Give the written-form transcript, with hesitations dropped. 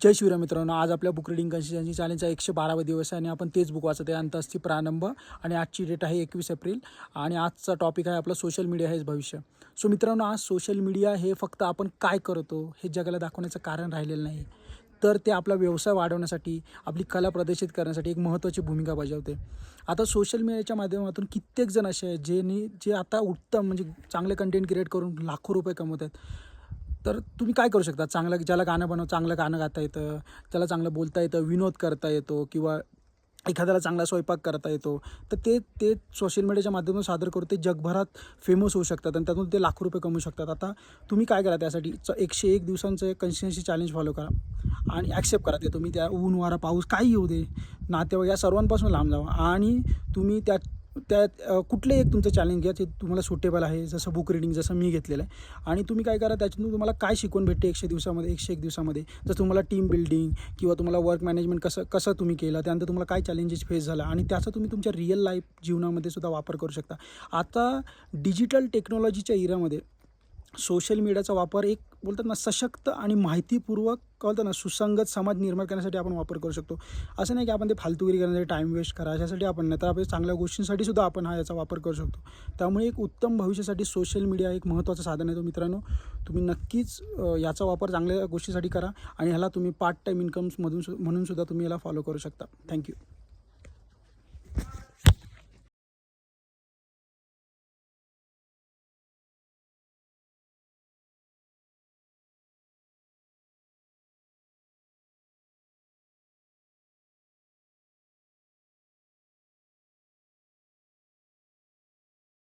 जय शिवराय मित्रांनो, आज आपल्या बुक रीडिंग कन्सिस्टन्सी चॅलेंजचा 112वा दिवस आहे आणि आपण तेच बुक वाचत आहे. अंतस्थी प्रारंभ आणि आजची डेट आहे 21 एप्रिल आणि आजचा टॉपिक आहे आपला सोशल मीडिया हेच भविष्य. सो मित्रांनो, आज सोशल मीडिया हे फक्त आपण काय करतो हे जगाला दाखवण्याचं कारण राहिलेलं नाही, तर ते आपला व्यवसाय वाढवण्यासाठी, आपली कला प्रदर्शित करण्यासाठी एक महत्त्वाची भूमिका बजावते. आता सोशल मीडियाच्या माध्यमातून कित्येक जण असे आहेत जे आता उत्तम म्हणजे चांगले कंटेंट क्रिएट करून लाखो रुपये कमवत आहेत. तर तुम्ही काय करू शकता? ज्याला चांगलं गाणं गाता येतं, त्याला चांगलं बोलता येतं, विनोद करता येतो किंवा एखाद्याला चांगला स्वयंपाक करता येतो, तर ते ते सोशल मीडियाच्या माध्यमातून सादर करून ते जगभरात फेमस होऊ शकतात आणि त्यातून ते लाखो रुपये कमवू शकतात. आता तुम्ही काय करा, त्यासाठी 101 दिवसांचं कन्सिस्टन्सी चॅलेंज फॉलो करा आणि ॲक्सेप्ट करा. ते तुम्ही त्या ऊन, वारा, पाऊस काही येऊ दे, नातेवाईक या सर्वांपासून लांब जावा आणि तुम्ही त्यात कुठलंही एक तुमचं चॅलेंज घ्या जे तुम्हाला सुटेबल आहे. जसं बुक रीडिंग, जसं मी घेतलेलं आहे. आणि तुम्ही काय करा, त्याच्यातून तुम्हाला काय शिकवण भेटते 101 दिवसामध्ये. जर तुम्हाला टीम बिल्डिंग किंवा तुम्हाला वर्क मॅनेजमेंट कसं तुम्ही केलं, त्यानंतर तुम्हाला काय चॅलेंजेस फेस झाला आणि त्याचा तुम्ही तुमच्या रिअल लाईफ जीवनामध्ये सुद्धा वापर करू शकता. आता डिजिटल टेक्नॉलॉजीच्या इरामध्ये सोशल मीडियाचा वापर एक बोलतात ना, सशक्त आणि माहितीपूर्वक बोलतात ना, सुसंगत समाज निर्माण करण्यासाठी आपण वापर करू शकतो. असं नाही की आपण ते फालतूगिरी करण्यासाठी, टाईम वेस्ट करा याच्यासाठी आपण नाही, तर आपण चांगल्या गोष्टींसाठी सुद्धा आपण याचा वापर करू शकतो. त्यामुळे एक उत्तम भविष्यासाठी सोशल मीडिया एक महत्त्वाचं साधन आहे. तो मित्रांनो, तुम्ही नक्कीच याचा वापर चांगल्या गोष्टीसाठी करा आणि ह्याला तुम्ही पार्ट टाईम इन्कम्समधून म्हणून सुद्धा तुम्ही याला फॉलो करू शकता. थँक्यू.